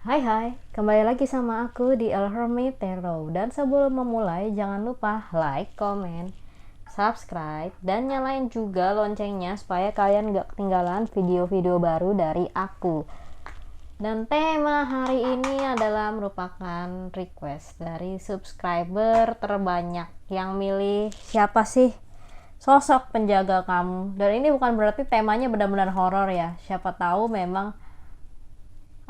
Hai, kembali lagi sama aku di Alhermi Tarot. Dan sebelum memulai, jangan lupa like, comment, subscribe, dan nyalain juga loncengnya supaya kalian gak ketinggalan video-video baru dari aku. Dan tema hari ini adalah merupakan request dari subscriber terbanyak yang milih siapa sih sosok penjaga kamu. Dan ini bukan berarti temanya benar-benar horor ya. Siapa tahu memang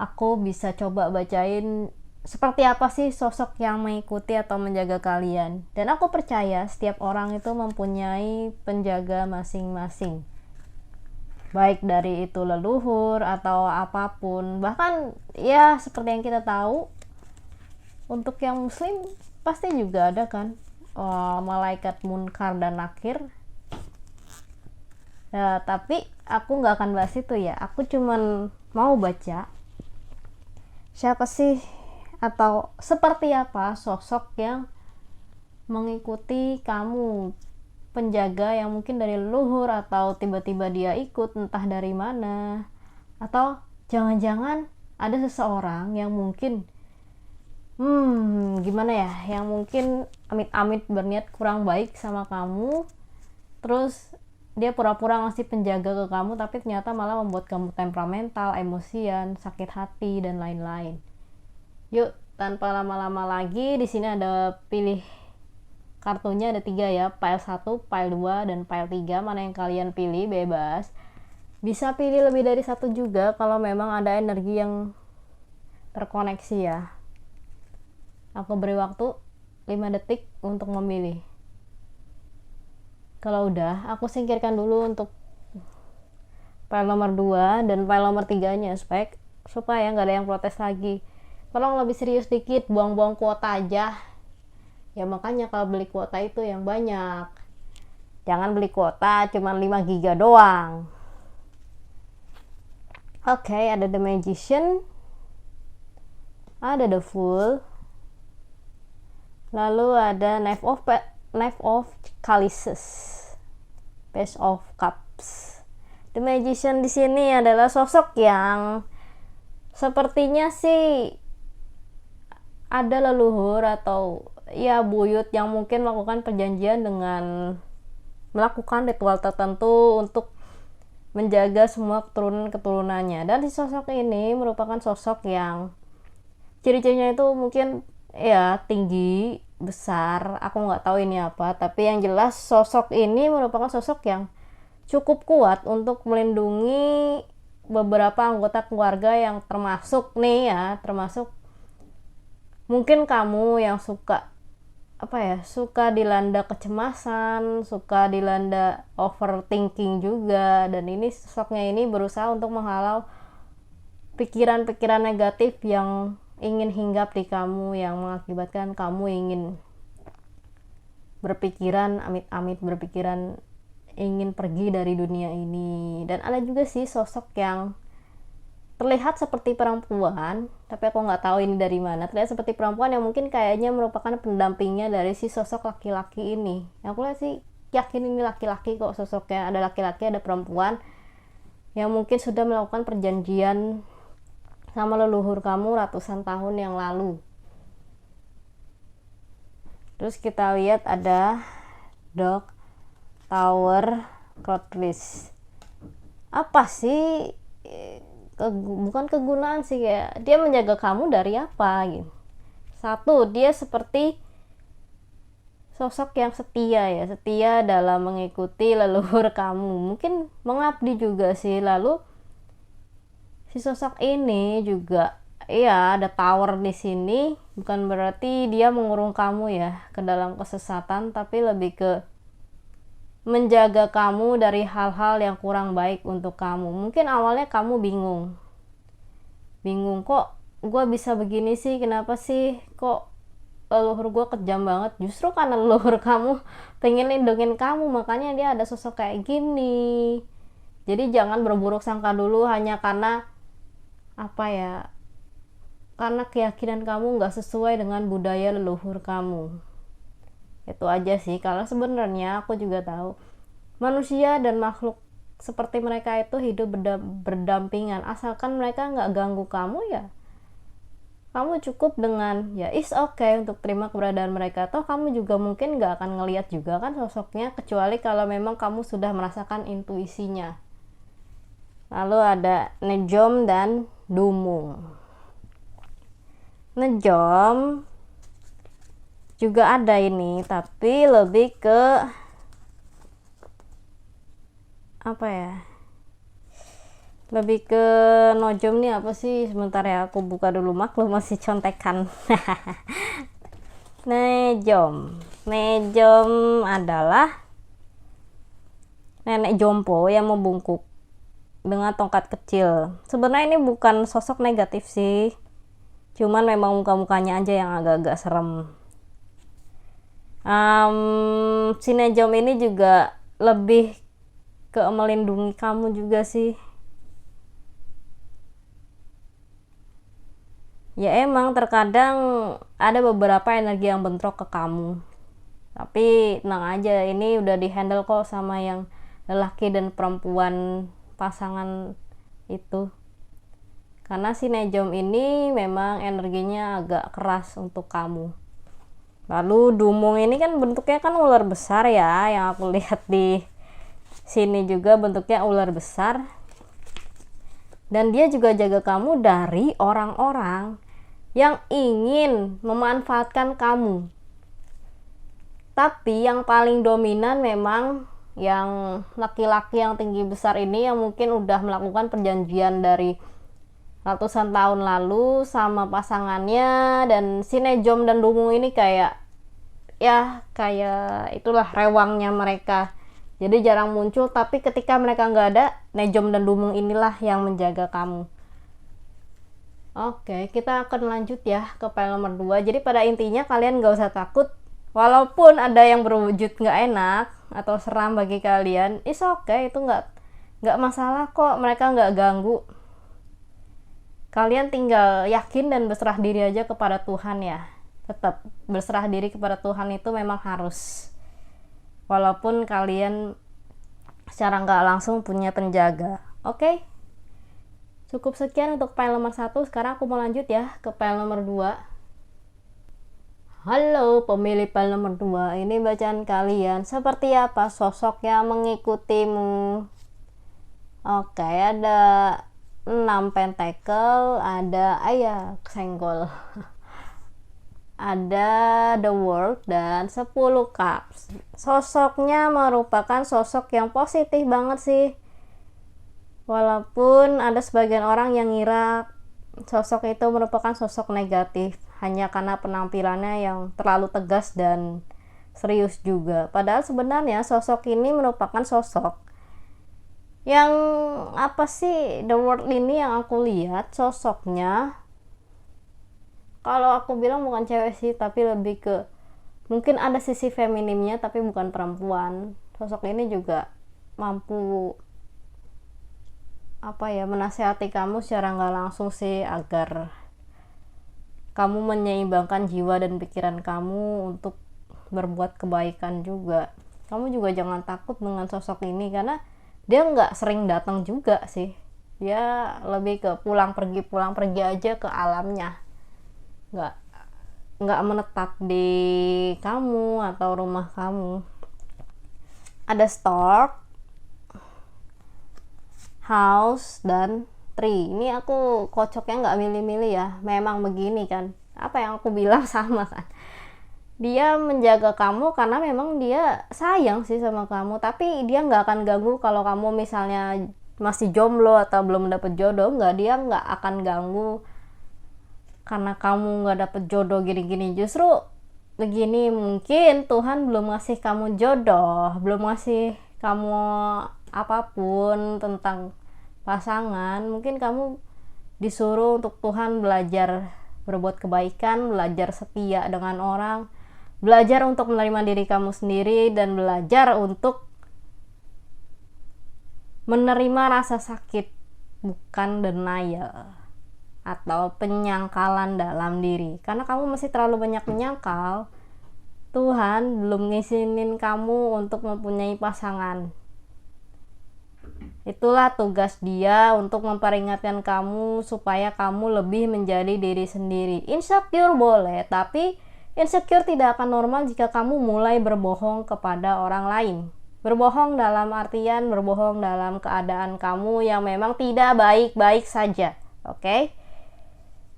aku bisa coba bacain seperti apa sih sosok yang mengikuti atau menjaga kalian. Dan aku percaya setiap orang itu mempunyai penjaga masing-masing. Baik dari itu leluhur atau apapun. Bahkan ya seperti yang kita tahu, untuk yang muslim pasti juga ada kan malaikat munkar dan nakir. Ya, tapi aku nggak akan bahas itu ya. Aku cuman mau baca siapa sih atau seperti apa sosok yang mengikuti kamu, penjaga yang mungkin dari leluhur atau tiba-tiba dia ikut entah dari mana, atau jangan-jangan ada seseorang yang mungkin gimana ya, yang mungkin amit-amit berniat kurang baik sama kamu, terus dia pura-pura ngasih penjaga ke kamu tapi ternyata malah membuat kamu temperamental, emosian, sakit hati dan lain-lain. Yuk, tanpa lama-lama lagi, di sini ada pilih kartunya, ada 3 ya, pile 1, pile 2, dan pile 3. Mana yang kalian pilih bebas. Bisa pilih lebih dari satu juga kalau memang ada energi yang terkoneksi ya. Aku beri waktu 5 detik untuk memilih. Kalau udah, aku singkirkan dulu untuk file nomor 2 dan file nomor 3-nya supaya nggak ada yang protes lagi. Tolong lebih serius dikit, buang-buang kuota aja. Ya makanya kalau beli kuota itu yang banyak. Jangan beli kuota cuma 5 giga doang. Oke, ada The Magician, ada The Fool, lalu ada Knife of Chalices, Page of Cups. The Magician di sini adalah sosok yang sepertinya sih ada leluhur atau ya buyut yang mungkin melakukan perjanjian dengan melakukan ritual tertentu untuk menjaga semua keturunan-keturunannya. Dan si sosok ini merupakan sosok yang ciri-cirinya itu mungkin ya tinggi, besar, aku nggak tahu ini apa, tapi yang jelas sosok ini merupakan sosok yang cukup kuat untuk melindungi beberapa anggota keluarga yang termasuk mungkin kamu yang suka dilanda kecemasan, suka dilanda overthinking juga. Dan ini sosoknya ini berusaha untuk menghalau pikiran-pikiran negatif yang ingin hinggap di kamu, yang mengakibatkan kamu ingin berpikiran amit-amit, berpikiran ingin pergi dari dunia ini. Dan ada juga sih sosok yang terlihat seperti perempuan, tapi aku nggak tahu ini dari mana. Terlihat seperti perempuan yang mungkin kayaknya merupakan pendampingnya dari si sosok laki-laki ini. Aku lihat sih yakin ini laki-laki kok sosoknya. Ada laki-laki, ada perempuan yang mungkin sudah melakukan perjanjian sama leluhur kamu ratusan tahun yang lalu. Terus kita lihat ada Dog Tower Cutlass. Apa sih, bukan kegunaan sih, kayak dia menjaga kamu dari apa gitu. Satu, dia seperti sosok yang setia dalam mengikuti leluhur kamu, mungkin mengabdi juga sih. Lalu si sosok ini juga ada tower di sini, bukan berarti dia mengurung kamu ya ke dalam kesesatan, tapi lebih ke menjaga kamu dari hal-hal yang kurang baik untuk kamu. Mungkin awalnya kamu bingung kok gue bisa begini sih, kenapa sih kok leluhur gue kejam banget. Justru karena leluhur kamu pengen lindungin kamu, makanya dia ada sosok kayak gini. Jadi jangan berburuk sangka dulu hanya karena karena keyakinan kamu gak sesuai dengan budaya leluhur kamu. Itu aja sih. Kalau sebenarnya aku juga tahu manusia dan makhluk seperti mereka itu hidup berdampingan, asalkan mereka nggak ganggu kamu ya Kamu cukup dengan ya is okay untuk terima keberadaan mereka. Toh kamu juga mungkin gak akan ngelihat juga kan sosoknya, kecuali kalau memang kamu sudah merasakan intuisinya. Lalu ada Nejom dan Dumung. Nejom juga ada ini, tapi lebih ke apa ya, lebih ke Nojom nih apa sih, sebentar ya aku buka dulu, maklum masih contekan. Nejom adalah nenek jompo yang membungkuk dengan tongkat kecil. Sebenarnya ini bukan sosok negatif sih, cuman memang muka-mukanya aja yang agak-agak serem. Si Nejom ini juga lebih ke melindungi kamu juga sih. Ya emang terkadang ada beberapa energi yang bentrok ke kamu, tapi tenang aja, ini udah dihandle kok sama yang lelaki dan perempuan pasangan itu. Karena si Nejom ini memang energinya agak keras untuk kamu. Lalu Dumung ini kan bentuknya kan ular besar ya, yang aku lihat di sini juga bentuknya ular besar. Dan dia juga jaga kamu dari orang-orang yang ingin memanfaatkan kamu. Tapi yang paling dominan memang yang laki-laki yang tinggi besar ini, yang mungkin udah melakukan perjanjian dari ratusan tahun lalu sama pasangannya. Dan si Nejom dan Dumung ini kayak itulah rewangnya mereka, jadi jarang muncul, tapi ketika mereka nggak ada, Nejom dan Dumung inilah yang menjaga kamu. Oke, kita akan lanjut ya ke file nomor 2. Jadi pada intinya kalian nggak usah takut, walaupun ada yang berwujud nggak enak atau seram bagi kalian, is okay, itu nggak masalah kok, mereka nggak ganggu. Kalian tinggal yakin dan berserah diri aja kepada Tuhan ya. Tetap berserah diri kepada Tuhan itu memang harus, walaupun kalian secara nggak langsung punya penjaga. Oke, cukup sekian untuk file nomor 1. Sekarang aku mau lanjut ya ke file nomor 2. Halo pemilik file nomor 2, ini bacaan kalian. Seperti apa sosok yang mengikutimu? Oke, ada 6 pentacle, ada ayah senggol, ada the world, dan 10 cups. Sosoknya merupakan sosok yang positif banget sih, walaupun ada sebagian orang yang ngira sosok itu merupakan sosok negatif hanya karena penampilannya yang terlalu tegas dan serius juga. Padahal sebenarnya sosok ini merupakan sosok yang apa sih, the world ini yang aku lihat sosoknya, kalau aku bilang bukan cewek sih, tapi lebih ke mungkin ada sisi feminimnya tapi bukan perempuan. Sosok ini juga mampu menasehati kamu secara nggak langsung sih, agar kamu menyeimbangkan jiwa dan pikiran kamu untuk berbuat kebaikan juga. Kamu juga jangan takut dengan sosok ini, karena dia nggak sering datang juga sih. Dia lebih ke pulang pergi aja ke alamnya, nggak menetap di kamu atau rumah kamu. Ada stork, house, dan tree. Ini aku kocoknya nggak milih-milih ya, memang begini kan, apa yang aku bilang sama kan. Dia menjaga kamu karena memang dia sayang sih sama kamu, tapi dia nggak akan ganggu kalau kamu misalnya masih jomblo atau belum dapet jodoh. Dia nggak akan ganggu karena kamu nggak dapet jodoh gini-gini. Justru begini, mungkin Tuhan belum ngasih kamu jodoh, belum ngasih kamu apapun tentang pasangan. Mungkin kamu disuruh untuk Tuhan belajar berbuat kebaikan, belajar setia dengan orang, belajar untuk menerima diri kamu sendiri, dan belajar untuk menerima rasa sakit, bukan denial atau penyangkalan dalam diri. Karena kamu masih terlalu banyak menyangkal, Tuhan belum ngizinin kamu untuk mempunyai pasangan. Itulah tugas dia untuk memperingatkan kamu supaya kamu lebih menjadi diri sendiri. Insecure boleh, tapi insecure tidak akan normal jika kamu mulai berbohong kepada orang lain. Berbohong dalam artian berbohong dalam keadaan kamu yang memang tidak baik-baik saja. Oke?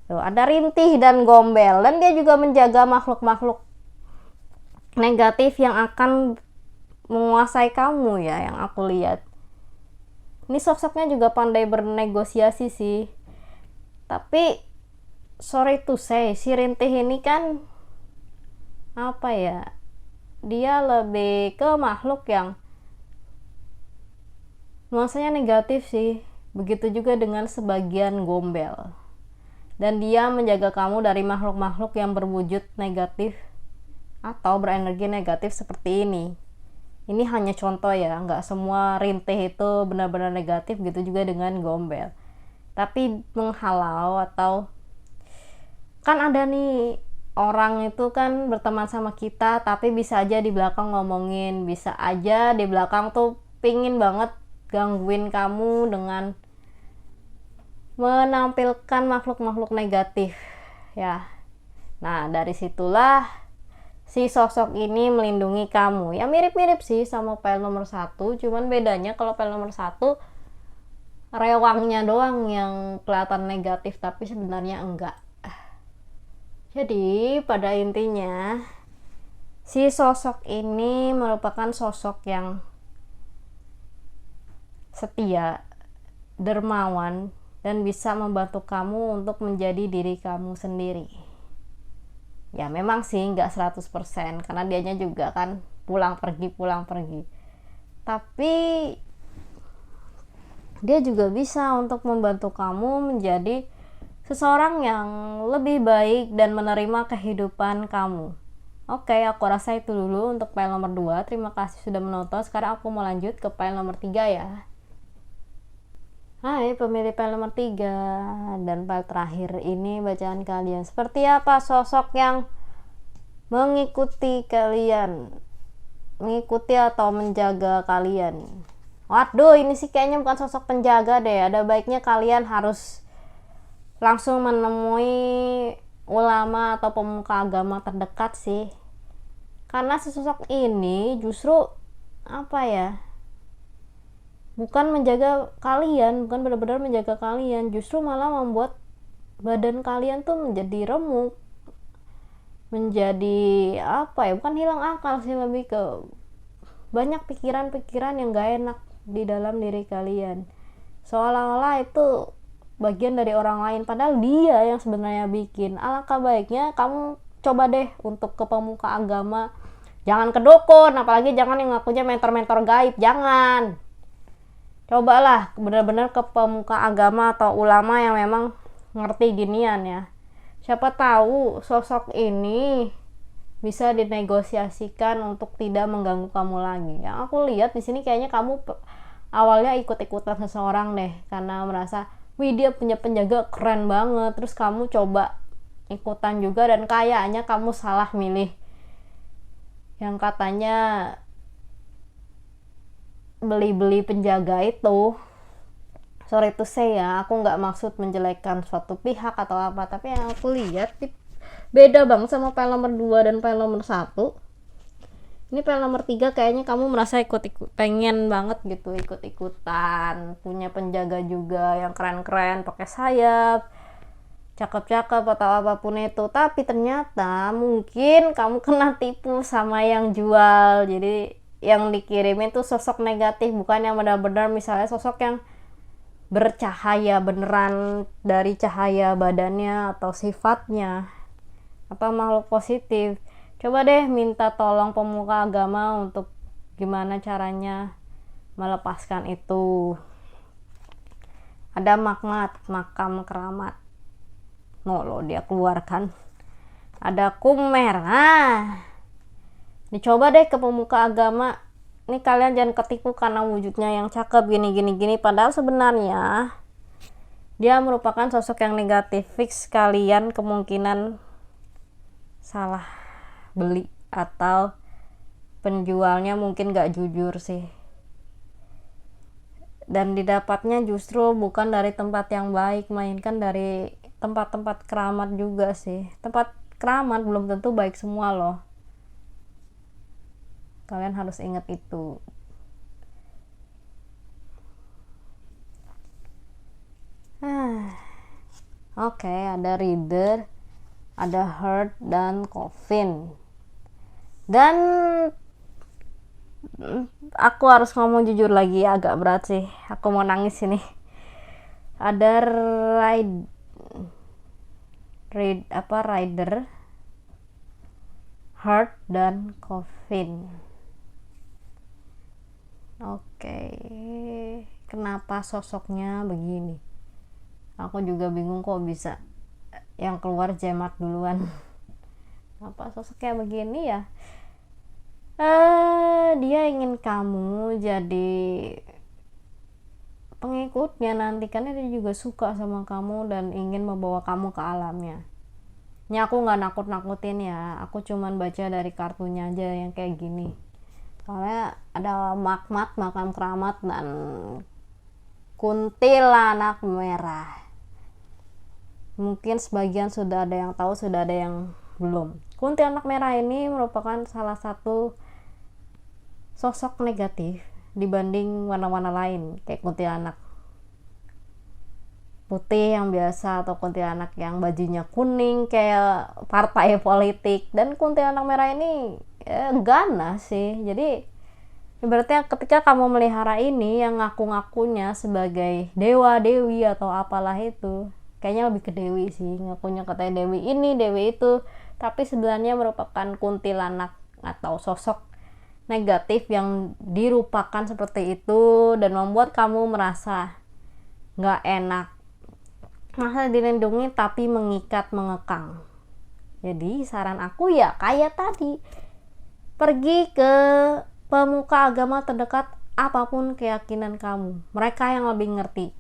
Tuh, ada Rintih dan Gombel, dan dia juga menjaga makhluk-makhluk negatif yang akan menguasai kamu ya, yang aku lihat. Ini sosoknya juga pandai bernegosiasi sih. Tapi sorry to say, si Rintih ini kan apa ya? Dia lebih ke makhluk yang nuansanya negatif sih. Begitu juga dengan sebagian Gombel. Dan dia menjaga kamu dari makhluk-makhluk yang berwujud negatif atau berenergi negatif seperti ini. Ini hanya contoh ya, nggak semua Rintih itu benar-benar negatif, gitu juga dengan Gombel. Tapi menghalau atau kan ada nih orang itu kan berteman sama kita tapi bisa aja di belakang ngomongin, bisa aja di belakang tuh pingin banget gangguin kamu dengan menampilkan makhluk-makhluk negatif ya. Nah, dari situlah si sosok ini melindungi kamu. Ya mirip-mirip sih sama file nomor 1, cuman bedanya kalau file nomor 1 rewangnya doang yang kelihatan negatif, tapi sebenarnya enggak. Jadi pada intinya si sosok ini merupakan sosok yang setia, dermawan, dan bisa membantu kamu untuk menjadi diri kamu sendiri. Ya memang sih nggak 100% karena dianya juga kan pulang pergi. Tapi dia juga bisa untuk membantu kamu menjadi seseorang yang lebih baik dan menerima kehidupan kamu. Oke, aku rasa itu dulu untuk file nomor 2. Terima kasih sudah menonton. Sekarang aku mau lanjut ke file nomor 3 ya. Hai pemilih file nomor 3, dan file terakhir ini bacaan kalian. Seperti apa sosok yang mengikuti kalian, mengikuti atau menjaga kalian? Waduh, ini sih kayaknya bukan sosok penjaga deh. Ada baiknya kalian harus langsung menemui ulama atau pemuka agama terdekat sih. Karena si sosok ini justru apa ya, bukan menjaga kalian, bukan benar-benar menjaga kalian, justru malah membuat badan kalian tuh menjadi remuk, menjadi apa ya, bukan hilang akal sih, lebih ke banyak pikiran-pikiran yang gak enak di dalam diri kalian, seolah-olah itu bagian dari orang lain, padahal dia yang sebenarnya bikin. Alangkah baiknya kamu coba deh untuk ke pemuka agama, jangan ke dukun, apalagi jangan yang ngakunya mentor-mentor gaib, jangan. Cobalah benar-benar ke pemuka agama atau ulama yang memang ngerti ginian ya. Siapa tahu sosok ini bisa dinegosiasikan untuk tidak mengganggu kamu lagi. Yang aku lihat di sini kayaknya kamu awalnya ikut-ikutan seseorang deh, karena merasa wih dia punya penjaga keren banget, terus kamu coba ikutan juga, dan kayaknya kamu salah milih yang katanya beli-beli penjaga itu. Sorry to say ya, aku nggak maksud menjelekkan suatu pihak atau apa, tapi yang aku lihat beda banget sama file nomor 2 dan file nomor 1. Ini file nomor 3 kayaknya kamu merasa pengen banget gitu ikut-ikutan, punya penjaga juga yang keren-keren, pakai sayap, cakep-cakep atau apapun itu. Tapi ternyata mungkin kamu kena tipu sama yang jual. Jadi yang dikirimin tuh sosok negatif, bukan yang benar-benar misalnya sosok yang bercahaya beneran dari cahaya badannya atau sifatnya atau makhluk positif. Coba deh minta tolong pemuka agama untuk gimana caranya melepaskan itu. Ada makam keramat, lo dia keluarkan. Ada kumer, dicoba deh ke pemuka agama. Ini kalian jangan ketipu karena wujudnya yang cakep gini, padahal sebenarnya dia merupakan sosok yang negatif. Fix kalian kemungkinan salah beli atau penjualnya mungkin gak jujur sih. dan didapatnya justru bukan dari tempat yang baik, melainkan dari tempat-tempat keramat juga sih. Tempat keramat belum tentu baik semua loh, kalian harus ingat itu. Oke, ada reader, ada hurt, dan coffin. Dan aku harus ngomong jujur lagi, agak berat sih, aku mau nangis ini. Ada rider, hurt, dan coffin. Oke, kenapa sosoknya begini? Aku juga bingung kok bisa yang keluar Jemat duluan. Apa sosoknya begini ya? Dia ingin kamu jadi pengikutnya nanti, karena dia juga suka sama kamu dan ingin membawa kamu ke alamnya. Ini aku nggak nakut-nakutin ya, aku cuman baca dari kartunya aja yang kayak gini. Soalnya ada makam keramat dan kuntilanak merah. Mungkin sebagian sudah ada yang tahu, sudah ada yang belum. Kuntilanak merah ini merupakan salah satu sosok negatif dibanding warna-warna lain, kayak kuntilanak putih yang biasa atau kuntilanak yang bajunya kuning kayak partai politik. Dan kuntilanak merah ini ganas sih. Jadi ibaratnya ketika kamu melihara ini yang ngaku-ngakunya sebagai dewa, dewi atau apalah itu, kayaknya lebih ke dewi sih, ngakunya katanya dewi ini, dewi itu, tapi sebenarnya merupakan kuntilanak atau sosok negatif yang dirupakan seperti itu dan membuat kamu merasa nggak enak, merasa dilindungi tapi mengikat, mengekang. Jadi saran aku ya kayak tadi, pergi ke pemuka agama terdekat apapun keyakinan kamu, mereka yang lebih ngerti,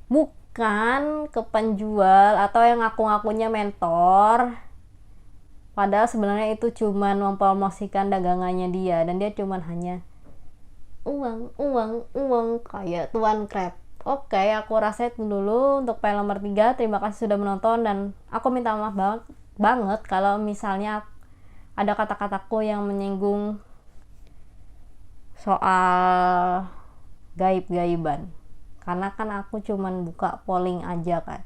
bukan ke penjual atau yang ngaku-ngakunya mentor, padahal sebenarnya itu cuman mempromosikan dagangannya dia dan dia cuman hanya uang kayak Tuan Crab. Oke, aku rasa itu dulu untuk file nomor 3. Terima kasih sudah menonton dan aku minta maaf banget kalau misalnya ada kata-kataku yang menyinggung soal gaib-gaiban, karena kan aku cuman buka polling aja kan.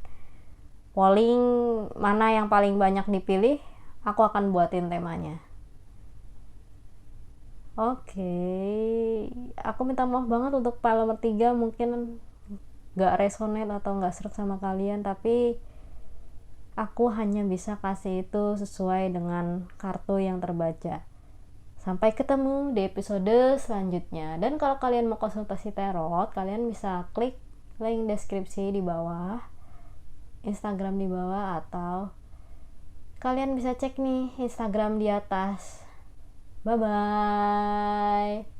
Polling mana yang paling banyak dipilih, aku akan buatin temanya. Oke, aku minta maaf banget untuk file nomor 3, mungkin gak resonate atau gak serap sama kalian, tapi aku hanya bisa kasih itu sesuai dengan kartu yang terbaca. Sampai ketemu di episode selanjutnya. Dan kalau kalian mau konsultasi tarot, kalian bisa klik link deskripsi di bawah, Instagram di bawah, atau kalian bisa cek nih Instagram di atas. Bye bye.